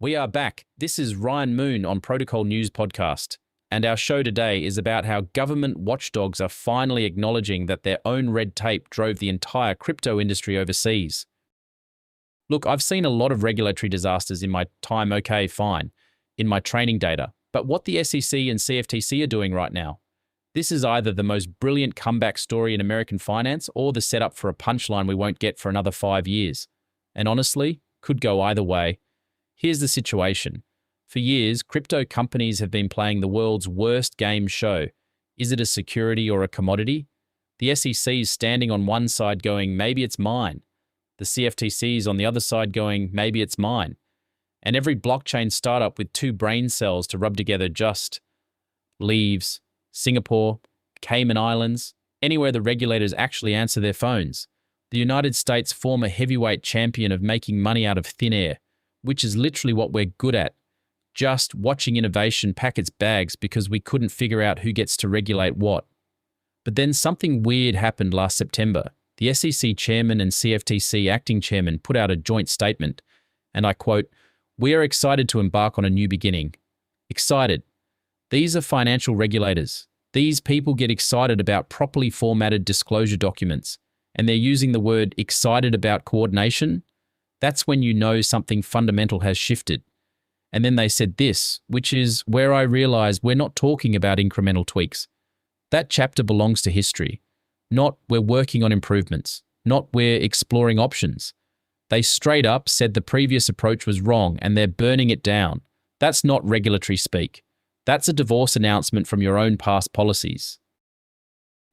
We are back. This is Ryan Moon on Protocol News Podcast, and our show today is about how government watchdogs are finally acknowledging that their own red tape drove the entire crypto industry overseas. Look, I've seen a lot of regulatory disasters in my time, okay, fine, in my training data, but what the SEC and CFTC are doing right now, this is either the most brilliant comeback story in American finance or the setup for a punchline we won't get for another 5 years. And honestly, could go either way. Here's the situation. For years, crypto companies have been playing the world's worst game show. Is it a security or a commodity? The SEC is standing on one side going, maybe it's mine. The CFTC is on the other side going, maybe it's mine. And every blockchain startup with 2 brain cells to rub together just leaves. Singapore, Cayman Islands, anywhere the regulators actually answer their phones. The United States former heavyweight champion of making money out of thin air, which is literally what we're good at. Just watching innovation pack its bags because we couldn't figure out who gets to regulate what. But then something weird happened last September. The SEC chairman and CFTC acting chairman put out a joint statement, and I quote, "We are excited to embark on a new beginning." Excited. These are financial regulators. These people get excited about properly formatted disclosure documents, and they're using the word excited about coordination. That's when you know something fundamental has shifted. And then they said this, which is where I realized we're not talking about incremental tweaks. That chapter belongs to history. Not we're working on improvements. Not we're exploring options. They straight up said the previous approach was wrong and they're burning it down. That's not regulatory speak. That's a divorce announcement from your own past policies.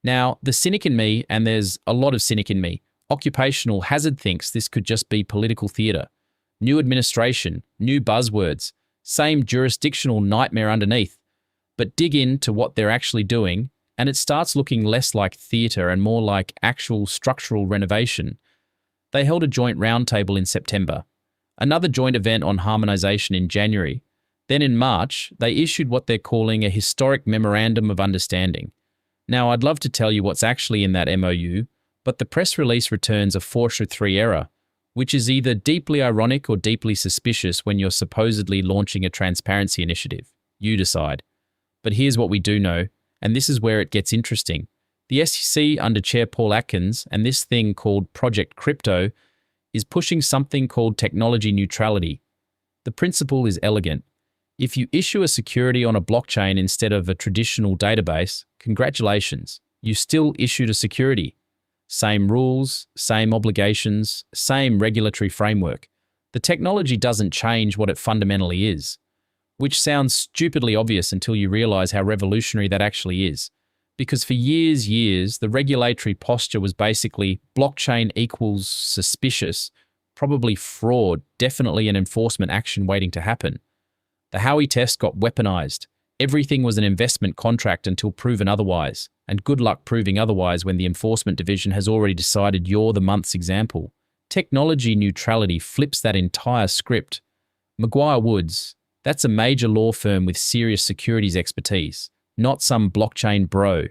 Now, the cynic in me, and there's a lot of cynic in me, occupational hazard thinks this could just be political theatre. New administration, new buzzwords, same jurisdictional nightmare underneath. But dig into what they're actually doing, and it starts looking less like theatre and more like actual structural renovation. They held a joint roundtable in September, another joint event on harmonisation in January. Then in March, they issued what they're calling a historic memorandum of understanding. Now, I'd love to tell you what's actually in that MOU, but the press release returns a Fortia 3 error, which is either deeply ironic or deeply suspicious when you're supposedly launching a transparency initiative. You decide. But here's what we do know, and this is where it gets interesting. The SEC under Chair Paul Atkins and this thing called Project Crypto is pushing something called technology neutrality. The principle is elegant. If you issue a security on a blockchain instead of a traditional database, congratulations, you still issued a security. Same rules, same obligations, same regulatory framework. The technology doesn't change what it fundamentally is, which sounds stupidly obvious until you realize how revolutionary that actually is. Because for years, the regulatory posture was basically blockchain equals suspicious, probably fraud, definitely an enforcement action waiting to happen. The Howey test got weaponized. Everything was an investment contract until proven otherwise, and good luck proving otherwise when the enforcement division has already decided you're the month's example. Technology neutrality flips that entire script. Maguire Woods, that's a major law firm with serious securities expertise, not some blockchain bro.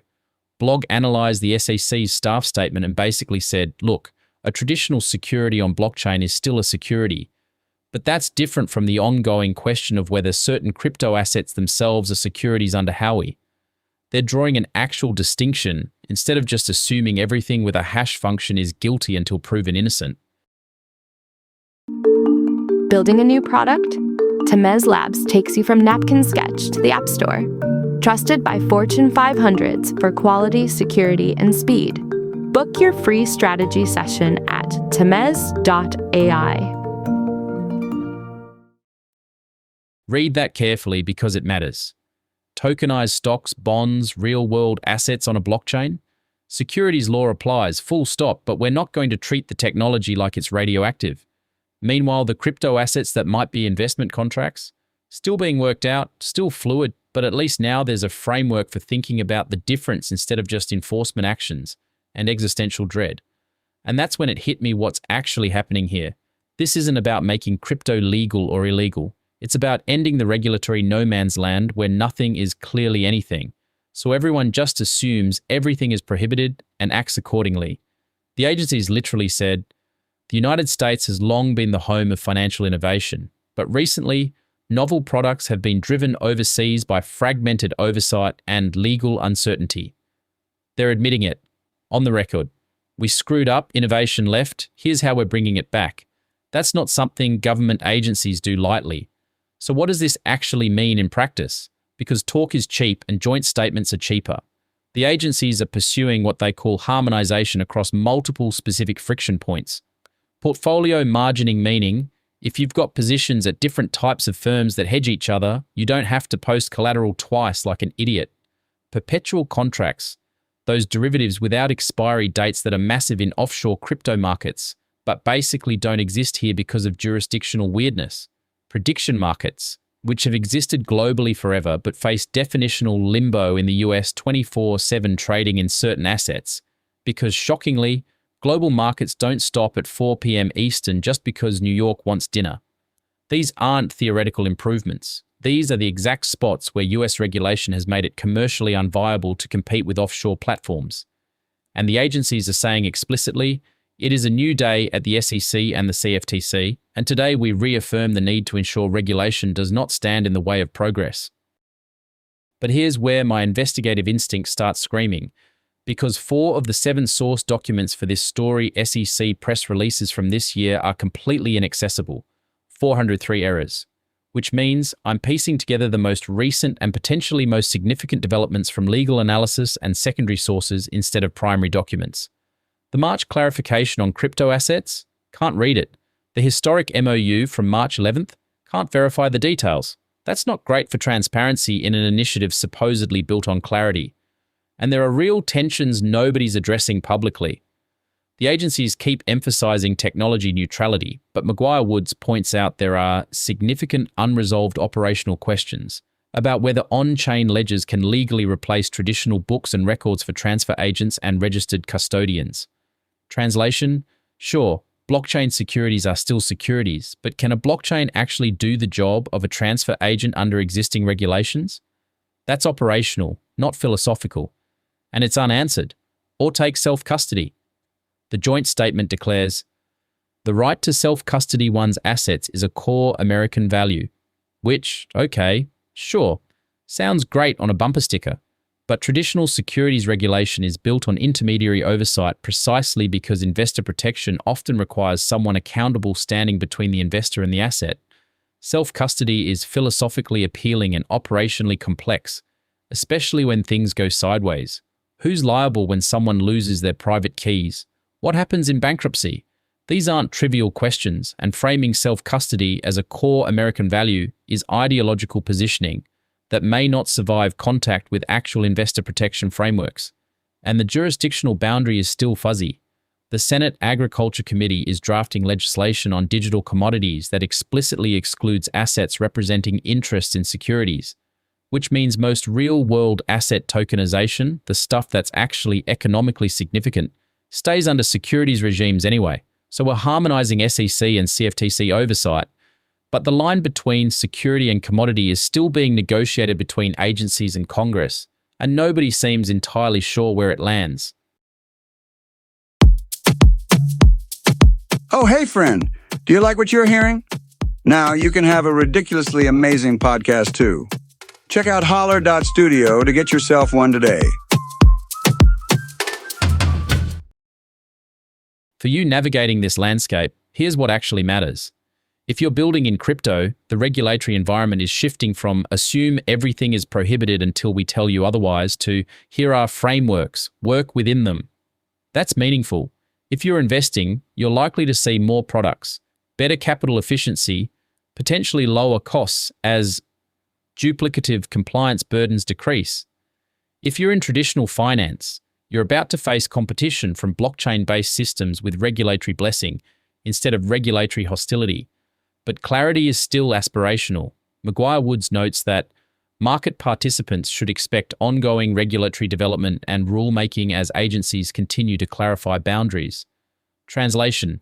Blog analyzed the SEC's staff statement and basically said, look, a traditional security on blockchain is still a security, but that's different from the ongoing question of whether certain crypto assets themselves are securities under Howey. They're drawing an actual distinction instead of just assuming everything with a hash function is guilty until proven innocent. Building a new product? Temez Labs takes you from napkin sketch to the App Store. Trusted by Fortune 500s for quality, security, and speed. Book your free strategy session at temez.ai. Read that carefully because it matters. Tokenized stocks, bonds, real-world assets on a blockchain? Securities law applies, full stop, but we're not going to treat the technology like it's radioactive. Meanwhile, the crypto assets that might be investment contracts? Still being worked out, still fluid, but at least now there's a framework for thinking about the difference instead of just enforcement actions and existential dread. And that's when it hit me what's actually happening here. This isn't about making crypto legal or illegal. It's about ending the regulatory no man's land where nothing is clearly anything. So everyone just assumes everything is prohibited and acts accordingly. The agencies literally said, the United States has long been the home of financial innovation. But recently, novel products have been driven overseas by fragmented oversight and legal uncertainty. They're admitting it. On the record. We screwed up, innovation left, here's how we're bringing it back. That's not something government agencies do lightly. So what does this actually mean in practice? Because talk is cheap and joint statements are cheaper. The agencies are pursuing what they call harmonization across multiple specific friction points. Portfolio margining meaning, if you've got positions at different types of firms that hedge each other, you don't have to post collateral twice like an idiot. Perpetual contracts, those derivatives without expiry dates that are massive in offshore crypto markets, but basically don't exist here because of jurisdictional weirdness. Prediction markets, which have existed globally forever but face definitional limbo in the US 24/7 trading in certain assets, because shockingly, global markets don't stop at 4 p.m. Eastern just because New York wants dinner. These aren't theoretical improvements. These are the exact spots where US regulation has made it commercially unviable to compete with offshore platforms. And the agencies are saying explicitly, it is a new day at the SEC and the CFTC, and today we reaffirm the need to ensure regulation does not stand in the way of progress. But here's where my investigative instinct starts screaming, because 4 of the 7 source documents for this story SEC press releases from this year are completely inaccessible, 403 errors, which means I'm piecing together the most recent and potentially most significant developments from legal analysis and secondary sources instead of primary documents. The March clarification on crypto assets? Can't read it. The historic MOU from March 11th? Can't verify the details. That's not great for transparency in an initiative supposedly built on clarity. And there are real tensions nobody's addressing publicly. The agencies keep emphasizing technology neutrality, but Maguire Woods points out there are significant unresolved operational questions about whether on-chain ledgers can legally replace traditional books and records for transfer agents and registered custodians. Translation? Sure, blockchain securities are still securities, but can a blockchain actually do the job of a transfer agent under existing regulations? That's operational, not philosophical. And it's unanswered. Or take self-custody. The joint statement declares, the right to self-custody one's assets is a core American value, which, okay, sure, sounds great on a bumper sticker. But traditional securities regulation is built on intermediary oversight precisely because investor protection often requires someone accountable standing between the investor and the asset. Self-custody is philosophically appealing and operationally complex, especially when things go sideways. Who's liable when someone loses their private keys? What happens in bankruptcy? These aren't trivial questions, and framing self-custody as a core American value is ideological positioning that may not survive contact with actual investor protection frameworks. And the jurisdictional boundary is still fuzzy. The Senate Agriculture Committee is drafting legislation on digital commodities that explicitly excludes assets representing interests in securities, which means most real-world asset tokenization, the stuff that's actually economically significant, stays under securities regimes anyway. So we're harmonizing SEC and CFTC oversight, but the line between security and commodity is still being negotiated between agencies and Congress, and nobody seems entirely sure where it lands. Oh, hey friend, do you like what you're hearing? Now you can have a ridiculously amazing podcast too. Check out holler.studio to get yourself one today. For you navigating this landscape, here's what actually matters. If you're building in crypto, the regulatory environment is shifting from assume everything is prohibited until we tell you otherwise to here are frameworks, work within them. That's meaningful. If you're investing, you're likely to see more products, better capital efficiency, potentially lower costs as duplicative compliance burdens decrease. If you're in traditional finance, you're about to face competition from blockchain-based systems with regulatory blessing instead of regulatory hostility. But clarity is still aspirational. Maguire Woods notes that market participants should expect ongoing regulatory development and rulemaking as agencies continue to clarify boundaries. Translation: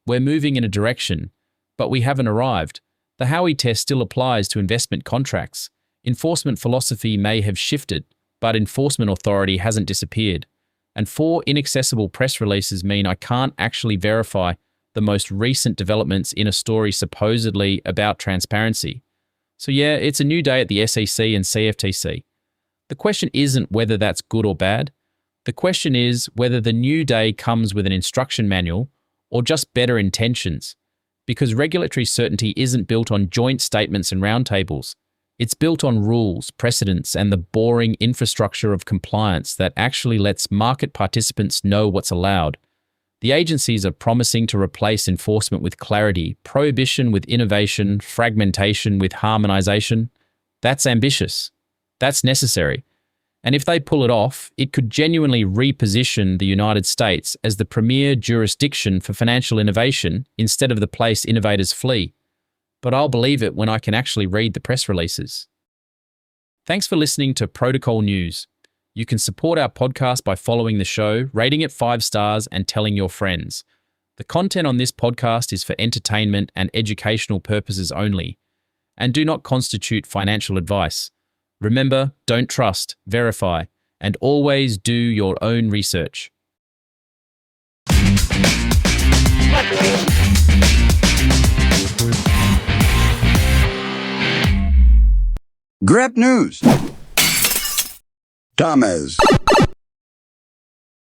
we're moving in a direction, but we haven't arrived. The Howey test still applies to investment contracts. Enforcement philosophy may have shifted, but enforcement authority hasn't disappeared. And 4 inaccessible press releases mean I can't actually verify the most recent developments in a story supposedly about transparency. So yeah, it's a new day at the SEC and CFTC. The question isn't whether that's good or bad. The question is whether the new day comes with an instruction manual or just better intentions. Because regulatory certainty isn't built on joint statements and roundtables. It's built on rules, precedents, and the boring infrastructure of compliance that actually lets market participants know what's allowed. The agencies are promising to replace enforcement with clarity, prohibition with innovation, fragmentation with harmonization. That's ambitious. That's necessary. And if they pull it off, it could genuinely reposition the United States as the premier jurisdiction for financial innovation instead of the place innovators flee. But I'll believe it when I can actually read the press releases. Thanks for listening to Protocol News. You can support our podcast by following the show, rating it 5 stars, and telling your friends. The content on this podcast is for entertainment and educational purposes only, and do not constitute financial advice. Remember, don't trust, verify, and always do your own research. Grep News. Thomas.